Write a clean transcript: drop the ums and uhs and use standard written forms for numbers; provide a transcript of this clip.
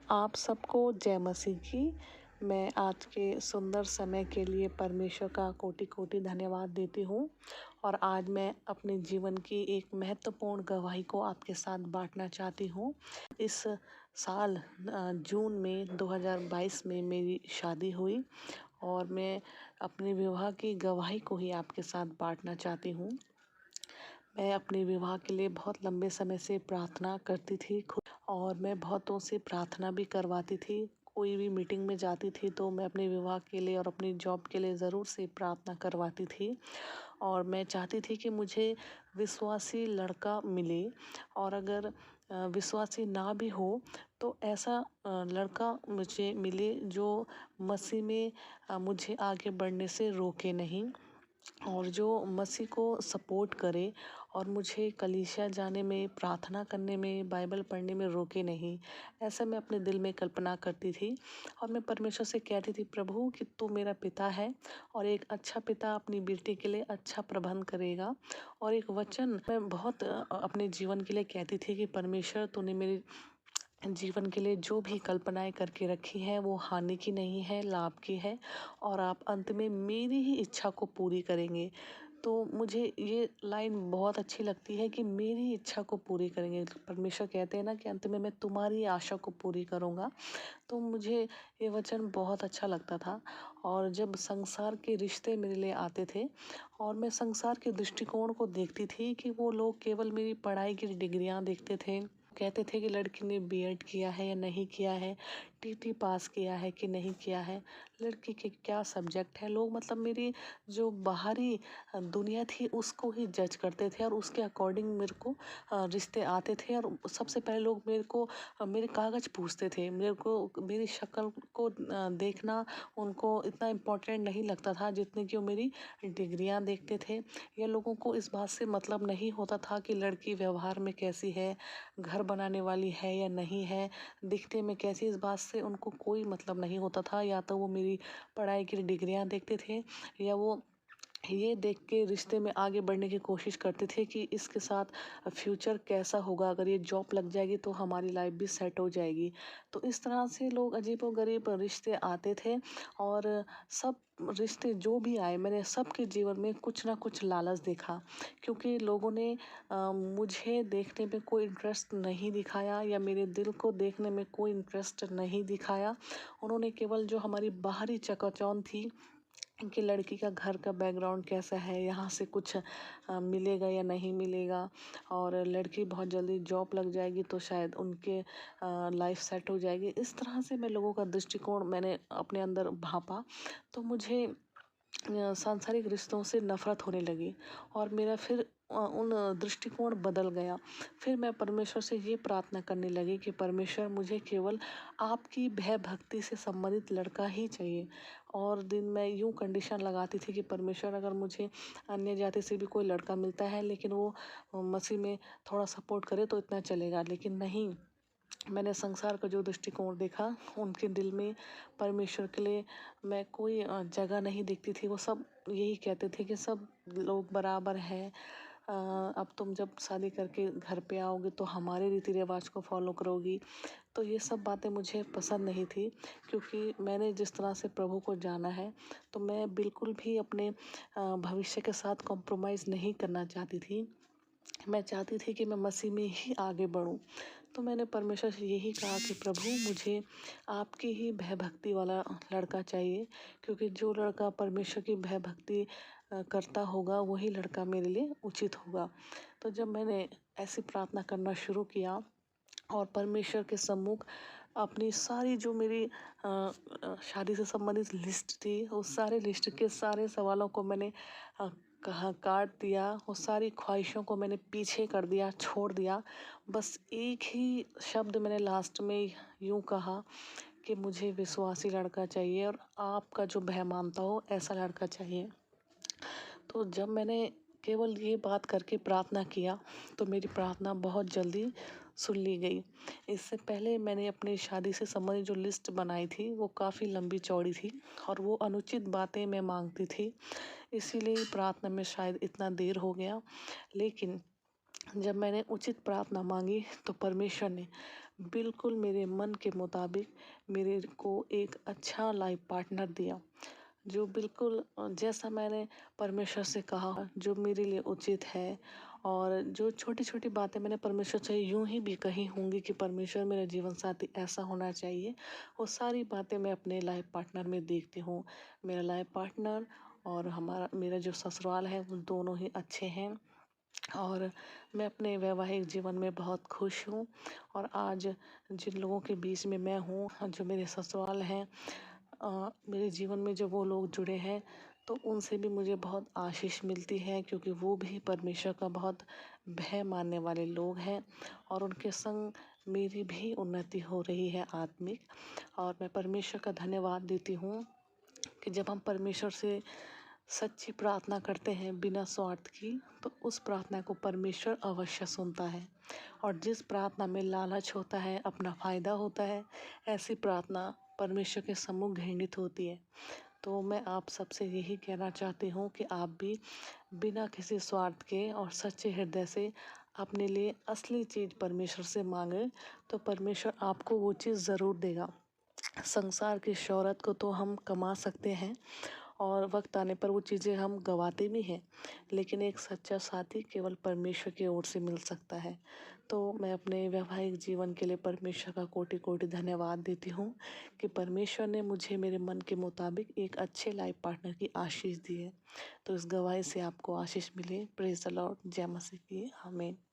आप सबको जय मसीह की। मैं आज के सुंदर समय के लिए परमेश्वर का कोटि कोटि धन्यवाद देती हूँ। और आज मैं अपने जीवन की एक महत्वपूर्ण गवाही को आपके साथ बांटना चाहती हूँ। इस साल जून में 2022 में मेरी शादी हुई और मैं अपने विवाह की गवाही को ही आपके साथ बांटना चाहती हूँ। मैं अपने विवाह के लिए बहुत लंबे समय से प्रार्थना करती थी और मैं बहुतों से प्रार्थना भी करवाती थी। कोई भी मीटिंग में जाती थी तो मैं अपने विवाह के लिए और अपनी जॉब के लिए ज़रूर से प्रार्थना करवाती थी। और मैं चाहती थी कि मुझे विश्वासी लड़का मिले, और अगर विश्वासी ना भी हो तो ऐसा लड़का मुझे मिले जो मसीह में मुझे आगे बढ़ने से रोके नहीं, और जो मसीह को सपोर्ट करे और मुझे कलीसिया जाने में, प्रार्थना करने में, बाइबल पढ़ने में रोके नहीं। ऐसा मैं अपने दिल में कल्पना करती थी और मैं परमेश्वर से कहती थी, प्रभु कि तू मेरा पिता है और एक अच्छा पिता अपनी बेटी के लिए अच्छा प्रबंध करेगा। और एक वचन मैं बहुत अपने जीवन के लिए कहती थी कि परमेश्वर तूने मेरे जीवन के लिए जो भी कल्पनाएं करके रखी है वो हानि की नहीं है, लाभ की है, और आप अंत में मेरी ही इच्छा को पूरी करेंगे। तो मुझे ये लाइन बहुत अच्छी लगती है कि मेरी इच्छा को पूरी करेंगे। परमेश्वर कहते हैं ना कि अंत में मैं तुम्हारी आशा को पूरी करूँगा। तो मुझे ये वचन बहुत अच्छा लगता था। और जब संसार के रिश्ते मेरे लिए आते थे और मैं संसार के दृष्टिकोण को देखती थी कि वो लोग केवल मेरी पढ़ाई की डिग्रियां देखते थे, कहते थे कि लड़की ने बीएड किया है या नहीं किया है, टीटी पास किया है कि नहीं किया है, लड़की के क्या सब्जेक्ट है। लोग मतलब मेरी जो बाहरी दुनिया थी उसको ही जज करते थे और उसके अकॉर्डिंग मेरे को रिश्ते आते थे। और सबसे पहले लोग मेरे को मेरे कागज़ पूछते थे, मेरे को मेरी शक्ल को देखना उनको इतना इम्पोर्टेंट नहीं लगता था जितने कि वो मेरी डिग्रियां देखते थे। या लोगों को इस बात से मतलब नहीं होता था कि लड़की व्यवहार में कैसी है, घर बनाने वाली है या नहीं है, दिखने में कैसी, इस बात से उनको कोई मतलब नहीं होता था। या तो वो मेरी पढ़ाई की डिग्रियां देखते थे या वो ये देख के रिश्ते में आगे बढ़ने की कोशिश करते थे कि इसके साथ फ्यूचर कैसा होगा, अगर ये जॉब लग जाएगी तो हमारी लाइफ भी सेट हो जाएगी। तो इस तरह से लोग अजीबोगरीब रिश्ते आते थे। और सब रिश्ते जो भी आए, मैंने सबके जीवन में कुछ ना कुछ लालच देखा, क्योंकि लोगों ने मुझे देखने में कोई इंटरेस्ट नहीं दिखाया या मेरे दिल को देखने में कोई इंटरेस्ट नहीं दिखाया। उन्होंने केवल जो हमारी बाहरी चकाचौंध थी कि लड़की का घर का बैकग्राउंड कैसा है, यहाँ से कुछ मिलेगा या नहीं मिलेगा, और लड़की बहुत जल्दी जॉब लग जाएगी तो शायद उनके लाइफ सेट हो जाएगी, इस तरह से मैं लोगों का दृष्टिकोण मैंने अपने अंदर भांपा। तो मुझे सांसारिक रिश्तों से नफरत होने लगी और मेरा फिर उन दृष्टिकोण बदल गया। फिर मैं परमेश्वर से ये प्रार्थना करने लगी कि परमेश्वर मुझे केवल आपकी भय भक्ति से संबंधित लड़का ही चाहिए। और दिन में यूँ कंडीशन लगाती थी कि परमेश्वर अगर मुझे अन्य जाति से भी कोई लड़का मिलता है लेकिन वो मसीह में थोड़ा सपोर्ट करे तो इतना चलेगा, लेकिन नहीं। मैंने संसार का जो दृष्टिकोण देखा, उनके दिल में परमेश्वर के लिए मैं कोई जगह नहीं देखती थी। वो सब यही कहते थे कि सब लोग बराबर हैं, अब तुम जब शादी करके घर पे आओगे तो हमारे रीति रिवाज को फॉलो करोगी। तो ये सब बातें मुझे पसंद नहीं थी, क्योंकि मैंने जिस तरह से प्रभु को जाना है तो मैं बिल्कुल भी अपने भविष्य के साथ कॉम्प्रोमाइज़ नहीं करना चाहती थी। मैं चाहती थी कि मैं मसीह में ही आगे बढ़ूं। तो मैंने परमेश्वर से यही कहा कि प्रभु मुझे आपकी ही भय भक्ति वाला लड़का चाहिए, क्योंकि जो लड़का परमेश्वर की भय भक्ति करता होगा वही लड़का मेरे लिए उचित होगा। तो जब मैंने ऐसी प्रार्थना करना शुरू किया और परमेश्वर के सम्मुख अपनी सारी जो मेरी शादी से संबंधित लिस्ट थी, उस सारे लिस्ट के सारे सवालों को मैंने कहा काट दिया, वो सारी ख्वाहिशों को मैंने पीछे कर दिया, छोड़ दिया। बस एक ही शब्द मैंने लास्ट में यूँ कहा कि मुझे विश्वासी लड़का चाहिए और आपका जो भय मानता हो ऐसा लड़का चाहिए। तो जब मैंने केवल ये बात करके प्रार्थना किया तो मेरी प्रार्थना बहुत जल्दी सुन ली गई। इससे पहले मैंने अपनी शादी से संबंधित जो लिस्ट बनाई थी वो काफ़ी लंबी चौड़ी थी और वो अनुचित बातें मैं मांगती थी, इसीलिए प्रार्थना में शायद इतना देर हो गया। लेकिन जब मैंने उचित प्रार्थना मांगी तो परमेश्वर ने बिल्कुल मेरे मन के मुताबिक मेरे को एक अच्छा लाइफ पार्टनर दिया, जो बिल्कुल जैसा मैंने परमेश्वर से कहा, जो मेरे लिए उचित है। और जो छोटी छोटी बातें मैंने परमेश्वर से यूं ही भी कही होंगी कि परमेश्वर मेरा जीवन साथी ऐसा होना चाहिए, वो सारी बातें मैं अपने लाइफ पार्टनर में देखती हूँ। मेरा लाइफ पार्टनर और मेरा जो ससुराल है वो दोनों ही अच्छे हैं। और मैं अपने वैवाहिक जीवन में बहुत खुश हूँ। और आज जिन लोगों के बीच में मैं हूँ, जो मेरे ससुराल हैं, मेरे जीवन में जो वो लोग जुड़े हैं, तो उनसे भी मुझे बहुत आशीष मिलती है, क्योंकि वो भी परमेश्वर का बहुत भय मानने वाले लोग हैं। और उनके संग मेरी भी उन्नति हो रही है आत्मिक। और मैं परमेश्वर का धन्यवाद देती हूँ कि जब हम परमेश्वर से सच्ची प्रार्थना करते हैं बिना स्वार्थ की, तो उस प्रार्थना को परमेश्वर अवश्य सुनता है। और जिस प्रार्थना में लालच होता है, अपना फायदा होता है, ऐसी प्रार्थना परमेश्वर के सम्मुख घृणित होती है। तो मैं आप सबसे यही कहना चाहती हूँ कि आप भी बिना किसी स्वार्थ के और सच्चे हृदय से अपने लिए असली चीज़ परमेश्वर से मांगे, तो परमेश्वर आपको वो चीज़ ज़रूर देगा। संसार की शोहरत को तो हम कमा सकते हैं और वक्त आने पर वो चीज़ें हम गवाते भी हैं, लेकिन एक सच्चा साथी केवल परमेश्वर की ओर से मिल सकता है। तो मैं अपने वैवाहिक जीवन के लिए परमेश्वर का कोटि कोटि धन्यवाद देती हूँ कि परमेश्वर ने मुझे मेरे मन के मुताबिक एक अच्छे लाइफ पार्टनर की आशीष दी है। तो इस गवाही से आपको आशीष मिले। Praise the Lord. जय मसीह की। आमीन।